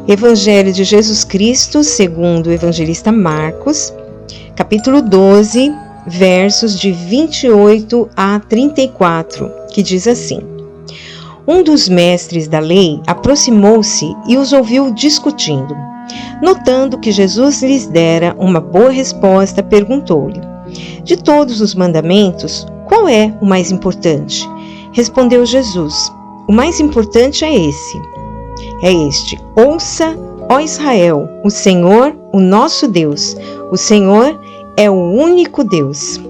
Evangelho de Jesus Cristo, segundo o evangelista Marcos, capítulo 12, versos de 28 a 34, que diz assim: Um dos mestres da lei aproximou-se e os ouviu discutindo. Notando que Jesus lhes dera uma boa resposta, perguntou-lhe: De todos os mandamentos, qual é o mais importante? Respondeu Jesus: O mais importante é este: Ouça, ó Israel, o Senhor, o nosso Deus. O Senhor é o único Deus.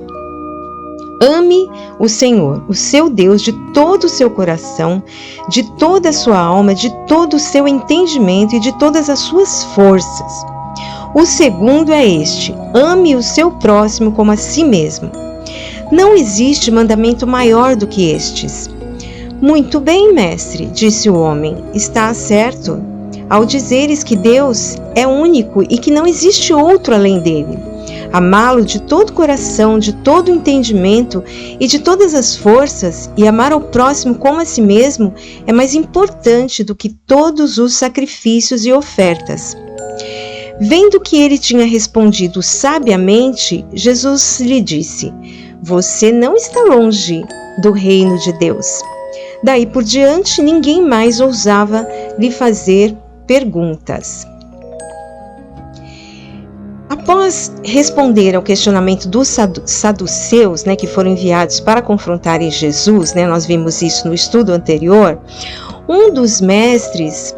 Ame o Senhor, o seu Deus, de todo o seu coração, de toda a sua alma, de todo o seu entendimento e de todas as suas forças. O segundo é este: ame o seu próximo como a si mesmo. Não existe mandamento maior do que estes. Muito bem, mestre, disse o homem, está certo ao dizeres que Deus é único e que não existe outro além dele. Amá-lo de todo o coração, de todo o entendimento e de todas as forças, e amar ao próximo como a si mesmo, é mais importante do que todos os sacrifícios e ofertas. Vendo que ele tinha respondido sabiamente, Jesus lhe disse: Você não está longe do reino de Deus. Daí por diante, ninguém mais ousava lhe fazer perguntas. Após responder ao questionamento dos saduceus, que foram enviados para confrontarem Jesus, nós vimos isso no estudo anterior, um dos mestres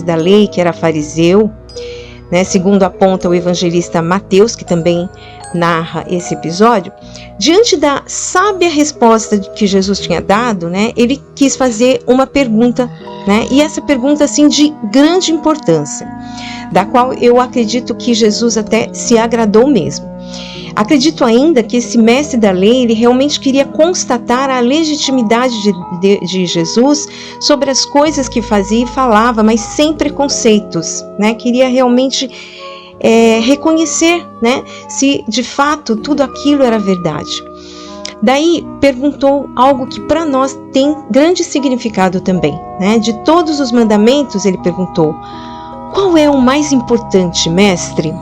da lei, que era fariseu, segundo aponta o evangelista Mateus, que também narra esse episódio, diante da sábia resposta que Jesus tinha dado, ele quis fazer uma pergunta, e essa pergunta assim de grande importância, da qual eu acredito que Jesus até se agradou mesmo. Acredito ainda que esse mestre da lei, ele realmente queria constatar a legitimidade de Jesus sobre as coisas que fazia e falava, mas sem preconceitos, queria realmente reconhecer, se de fato tudo aquilo era verdade. Daí perguntou algo que para nós tem grande significado também, De todos os mandamentos, ele perguntou: Qual é o mais importante, mestre?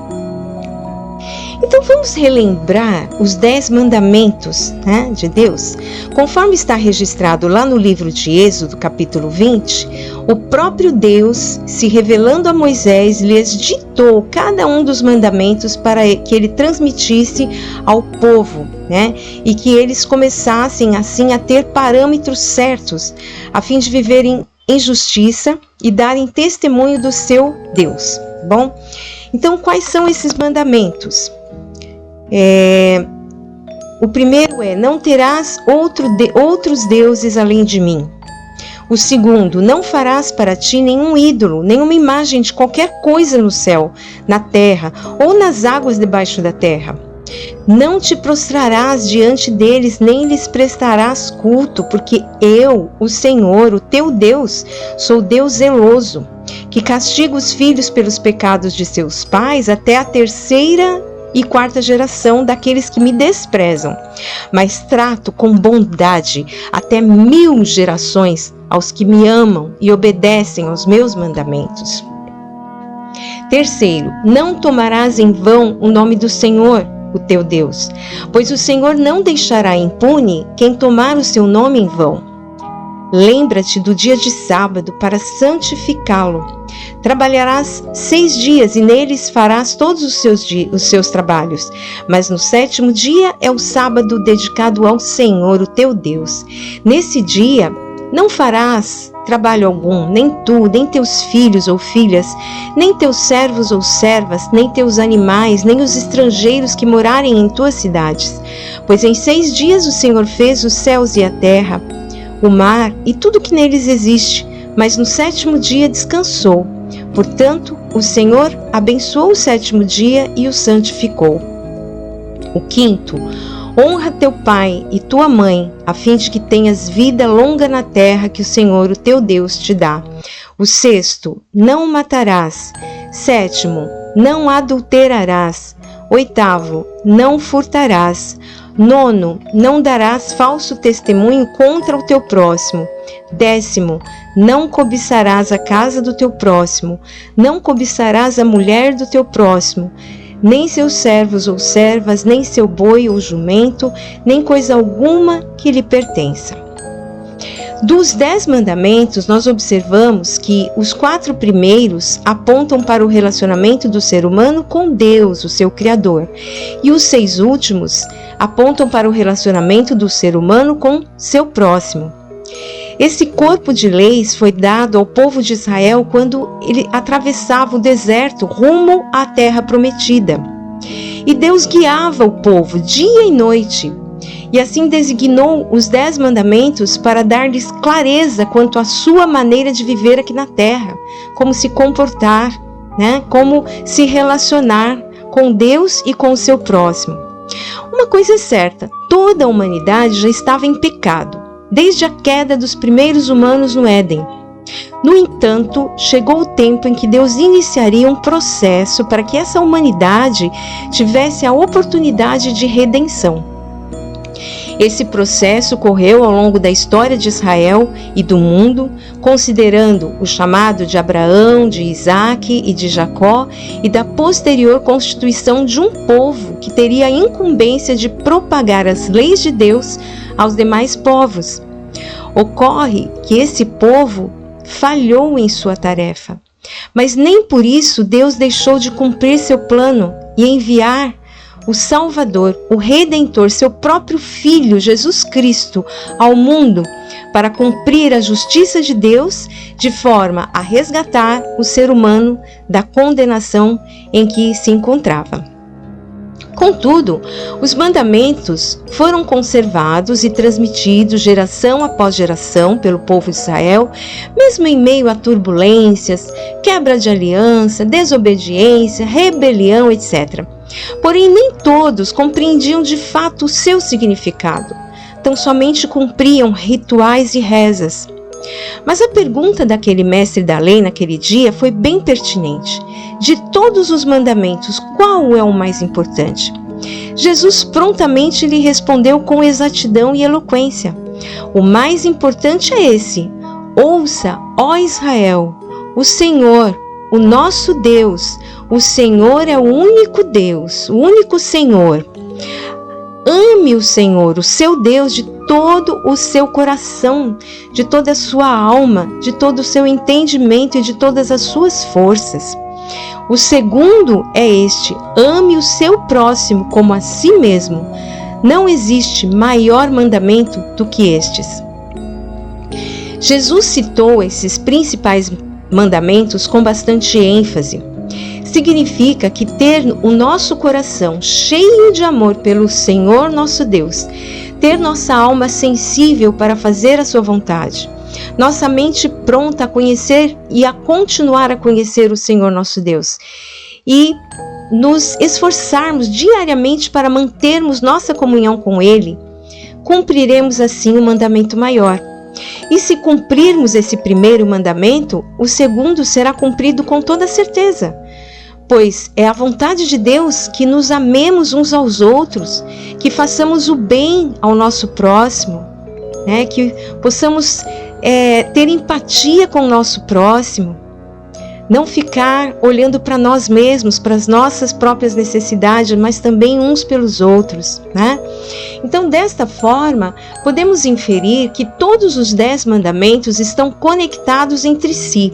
Então vamos relembrar os 10 mandamentos de Deus. Conforme está registrado lá no livro de Êxodo, capítulo 20, o próprio Deus, se revelando a Moisés, lhes ditou cada um dos mandamentos para que ele transmitisse ao povo, e que eles começassem assim a ter parâmetros certos, a fim de viverem em justiça e darem testemunho do seu Deus. Bom, então quais são esses mandamentos? O primeiro é: não terás outros deuses além de mim. O segundo: não farás para ti nenhum ídolo, nenhuma imagem de qualquer coisa no céu, na terra ou nas águas debaixo da terra. Não te prostrarás diante deles, nem lhes prestarás culto, porque eu, o Senhor, o teu Deus, sou Deus zeloso, que castiga os filhos pelos pecados de seus pais até a 3ª e 4ª geração daqueles que me desprezam, mas trato com bondade até 1000 gerações aos que me amam e obedecem aos meus mandamentos. Terceiro: não tomarás em vão o nome do Senhor, o teu Deus, pois o Senhor não deixará impune quem tomar o seu nome em vão. Lembra-te do dia de sábado para santificá-lo. Trabalharás 6 dias e neles farás todos os seus trabalhos. Mas no 7º dia é o sábado dedicado ao Senhor, o teu Deus. Nesse dia não farás trabalho algum, nem tu, nem teus filhos ou filhas, nem teus servos ou servas, nem teus animais, nem os estrangeiros que morarem em tuas cidades. Pois em 6 dias o Senhor fez os céus e a terra, o mar e tudo que neles existe, mas no 7º dia descansou. Portanto, o Senhor abençoou o 7º dia e o santificou. O 5º: honra teu pai e tua mãe, a fim de que tenhas vida longa na terra que o Senhor, o teu Deus, te dá. O 6º: não matarás. 7º: não adulterarás. 8º: não furtarás. 9º: não darás falso testemunho contra o teu próximo. 10º: Não cobiçarás a casa do teu próximo, não cobiçarás a mulher do teu próximo, nem seus servos ou servas, nem seu boi ou jumento, nem coisa alguma que lhe pertença. Dos 10 mandamentos, nós observamos que os 4 primeiros apontam para o relacionamento do ser humano com Deus, o seu Criador, e os 6 últimos apontam para o relacionamento do ser humano com seu próximo. Esse corpo de leis foi dado ao povo de Israel quando ele atravessava o deserto rumo à terra prometida. E Deus guiava o povo dia e noite. E assim designou os 10 mandamentos para dar-lhes clareza quanto à sua maneira de viver aqui na terra, como se comportar, como se relacionar com Deus e com o seu próximo. Uma coisa é certa, toda a humanidade já estava em pecado, desde a queda dos primeiros humanos no Éden. No entanto, chegou o tempo em que Deus iniciaria um processo para que essa humanidade tivesse a oportunidade de redenção. Esse processo ocorreu ao longo da história de Israel e do mundo, considerando o chamado de Abraão, de Isaque e de Jacó e da posterior constituição de um povo que teria a incumbência de propagar as leis de Deus aos demais povos. Ocorre que esse povo falhou em sua tarefa, mas nem por isso Deus deixou de cumprir seu plano e enviar o Salvador, o Redentor, seu próprio Filho, Jesus Cristo, ao mundo para cumprir a justiça de Deus de forma a resgatar o ser humano da condenação em que se encontrava. Contudo, os mandamentos foram conservados e transmitidos geração após geração pelo povo de Israel, mesmo em meio a turbulências, quebra de aliança, desobediência, rebelião, etc. Porém, nem todos compreendiam de fato o seu significado, tão somente cumpriam rituais e rezas. Mas a pergunta daquele mestre da lei naquele dia foi bem pertinente. De todos os mandamentos, qual é o mais importante? Jesus prontamente lhe respondeu com exatidão e eloquência. O mais importante é esse: ouça, ó Israel, o Senhor, o nosso Deus, o Senhor é o único Deus, o único Senhor. Ame o Senhor, o seu Deus, de todo o seu coração, de toda a sua alma, de todo o seu entendimento e de todas as suas forças. O segundo é este: ame o seu próximo como a si mesmo. Não existe maior mandamento do que estes. Jesus citou esses principais mandamentos com bastante ênfase. Significa que ter o nosso coração cheio de amor pelo Senhor nosso Deus, ter nossa alma sensível para fazer a sua vontade, nossa mente pronta a conhecer e a continuar a conhecer o Senhor nosso Deus, e nos esforçarmos diariamente para mantermos nossa comunhão com Ele, cumpriremos assim o mandamento maior. E se cumprirmos esse primeiro mandamento, o segundo será cumprido com toda certeza. Pois é a vontade de Deus que nos amemos uns aos outros, que façamos o bem ao nosso próximo, que possamos ter empatia com o nosso próximo, não ficar olhando para nós mesmos, para as nossas próprias necessidades, mas também uns pelos outros, Então, desta forma, podemos inferir que todos os 10 mandamentos estão conectados entre si,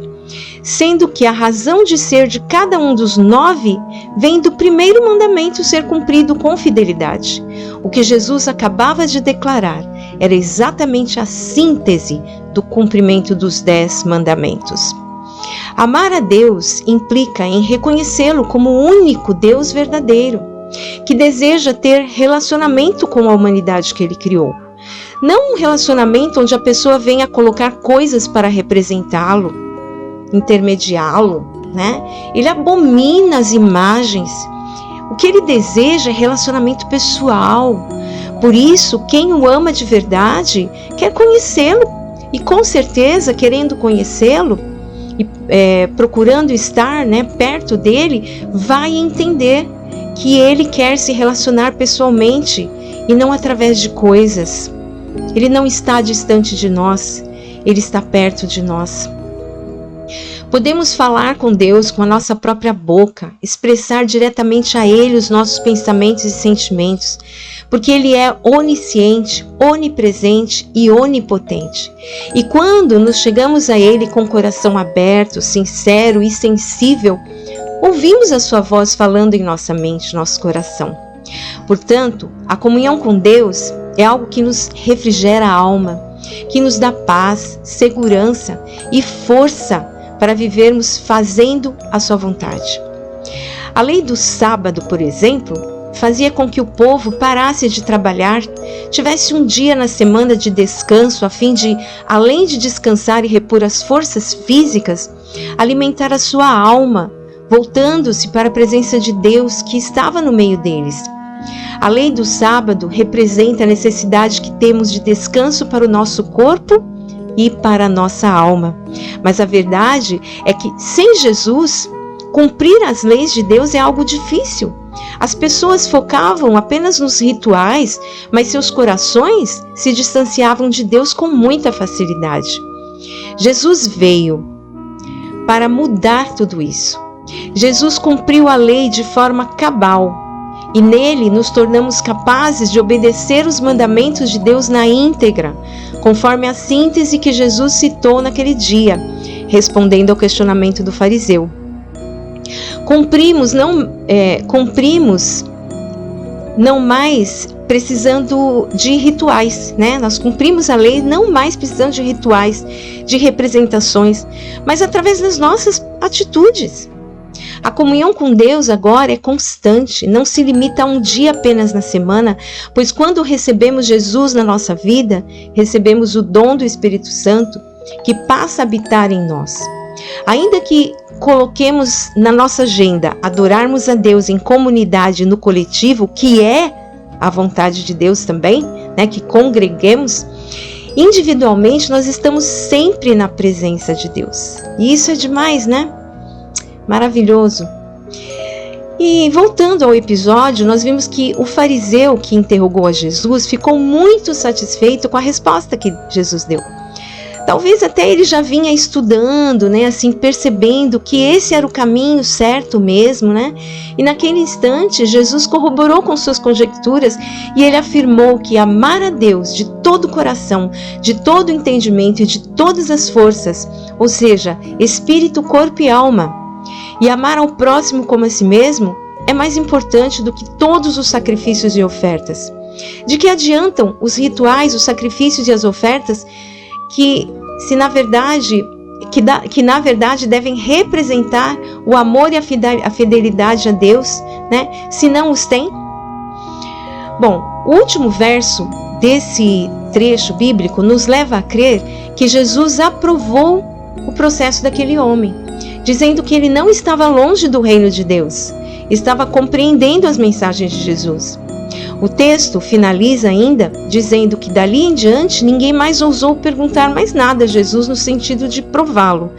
sendo que a razão de ser de cada um dos 9 vem do primeiro mandamento ser cumprido com fidelidade. O que Jesus acabava de declarar era exatamente a síntese do cumprimento dos 10 mandamentos. Amar a Deus implica em reconhecê-lo como o único Deus verdadeiro, que deseja ter relacionamento com a humanidade que Ele criou. Não um relacionamento onde a pessoa venha colocar coisas para representá-lo, intermediá-lo, Ele abomina as imagens. O que Ele deseja é relacionamento pessoal. Por isso, quem o ama de verdade quer conhecê-lo. E com certeza, querendo conhecê-lo e procurando estar perto dele, vai entender que Ele quer se relacionar pessoalmente e não através de coisas. Ele não está distante de nós. Ele está perto de nós. Podemos falar com Deus com a nossa própria boca, expressar diretamente a Ele os nossos pensamentos e sentimentos, porque Ele é onisciente, onipresente e onipotente. E quando nos chegamos a Ele com o coração aberto, sincero e sensível, ouvimos a sua voz falando em nossa mente, nosso coração. Portanto, a comunhão com Deus é algo que nos refrigera a alma, que nos dá paz, segurança e força para vivermos fazendo a sua vontade. A lei do sábado, por exemplo, fazia com que o povo parasse de trabalhar, tivesse um dia na semana de descanso, a fim de, além de descansar e repor as forças físicas, alimentar a sua alma, voltando-se para a presença de Deus que estava no meio deles. A lei do sábado representa a necessidade que temos de descanso para o nosso corpo e para a nossa alma. Mas a verdade é que, sem Jesus, cumprir as leis de Deus é algo difícil. As pessoas focavam apenas nos rituais, mas seus corações se distanciavam de Deus com muita facilidade. Jesus veio para mudar tudo isso. Jesus cumpriu a lei de forma cabal, e nele nos tornamos capazes de obedecer os mandamentos de Deus na íntegra, conforme a síntese que Jesus citou naquele dia, respondendo ao questionamento do fariseu. Cumprimos não mais precisando de rituais, né? Nós cumprimos a lei não mais precisando de rituais, de representações, mas através das nossas atitudes. A comunhão com Deus agora é constante, não se limita a um dia apenas na semana, pois quando recebemos Jesus na nossa vida, recebemos o dom do Espírito Santo, que passa a habitar em nós. Ainda que coloquemos na nossa agenda adorarmos a Deus em comunidade no coletivo, que é a vontade de Deus também, né, que congreguemos, individualmente nós estamos sempre na presença de Deus. E isso é demais, né? Maravilhoso. E voltando ao episódio, nós vimos que o fariseu que interrogou a Jesus ficou muito satisfeito com a resposta que Jesus deu. Talvez até ele já vinha estudando, né, assim, percebendo que esse era o caminho certo mesmo, né? E naquele instante, Jesus corroborou com suas conjecturas e ele afirmou que amar a Deus de todo o coração, de todo o entendimento e de todas as forças, ou seja, espírito, corpo e alma, e amar ao próximo como a si mesmo é mais importante do que todos os sacrifícios e ofertas. De que adiantam os rituais, os sacrifícios e as ofertas que na verdade devem representar o amor e a fidelidade a Deus, né? Se não os têm? Bom, o último verso desse trecho bíblico nos leva a crer que Jesus aprovou o processo daquele homem, dizendo que ele não estava longe do reino de Deus, estava compreendendo as mensagens de Jesus. O texto finaliza ainda dizendo que dali em diante ninguém mais ousou perguntar mais nada a Jesus no sentido de prová-lo.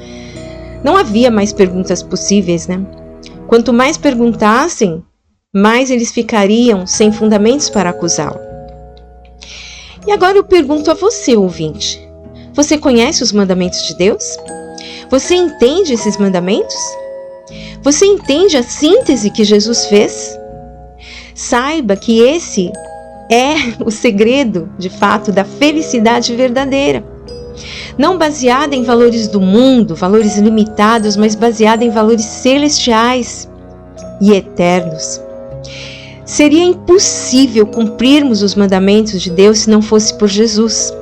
Não havia mais perguntas possíveis, né? Quanto mais perguntassem, mais eles ficariam sem fundamentos para acusá-lo. E agora eu pergunto a você, ouvinte: você conhece os mandamentos de Deus? Você entende esses mandamentos? Você entende a síntese que Jesus fez? Saiba que esse é o segredo, de fato, da felicidade verdadeira. Não baseada em valores do mundo, valores limitados, mas baseada em valores celestiais e eternos. Seria impossível cumprirmos os mandamentos de Deus se não fosse por Jesus.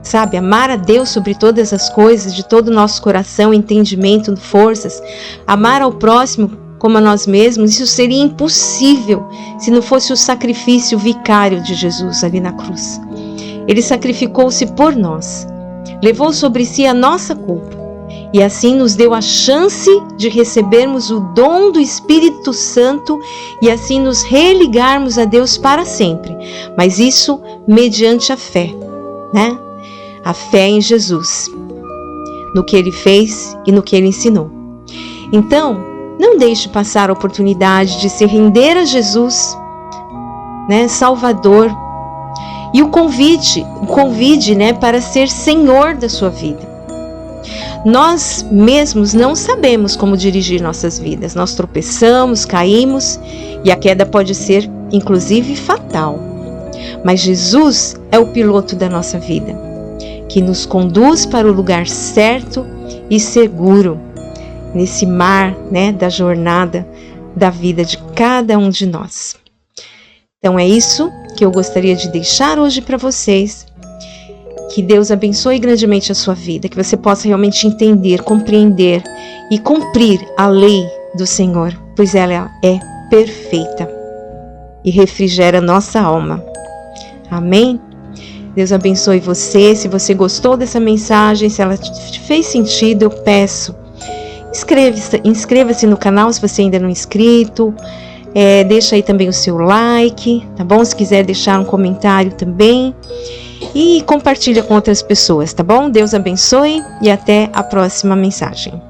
Sabe, amar a Deus sobre todas as coisas, de todo o nosso coração, entendimento, forças, amar ao próximo como a nós mesmos, isso seria impossível se não fosse o sacrifício vicário de Jesus ali na cruz. Ele sacrificou-se por nós, levou sobre si a nossa culpa e assim nos deu a chance de recebermos o dom do Espírito Santo e assim nos religarmos a Deus para sempre, mas isso mediante a fé, né? A fé em Jesus, no que Ele fez e no que Ele ensinou. Então, não deixe passar a oportunidade de se render a Jesus, né, Salvador, e o convide, né, para ser Senhor da sua vida. Nós mesmos não sabemos como dirigir nossas vidas. Nós tropeçamos, caímos e a queda pode ser, inclusive, fatal. Mas Jesus é o piloto da nossa vida, que nos conduz para o lugar certo e seguro, nesse mar, né, da jornada da vida de cada um de nós. Então é isso que eu gostaria de deixar hoje para vocês. Que Deus abençoe grandemente a sua vida, que você possa realmente entender, compreender e cumprir a lei do Senhor, pois ela é perfeita e refrigera nossa alma. Amém? Deus abençoe você. Se você gostou dessa mensagem, se ela te fez sentido, eu peço, inscreva-se no canal se você ainda não é inscrito. Deixa aí também o seu like, tá bom? Se quiser deixar um comentário também. E compartilha com outras pessoas, tá bom? Deus abençoe e até a próxima mensagem.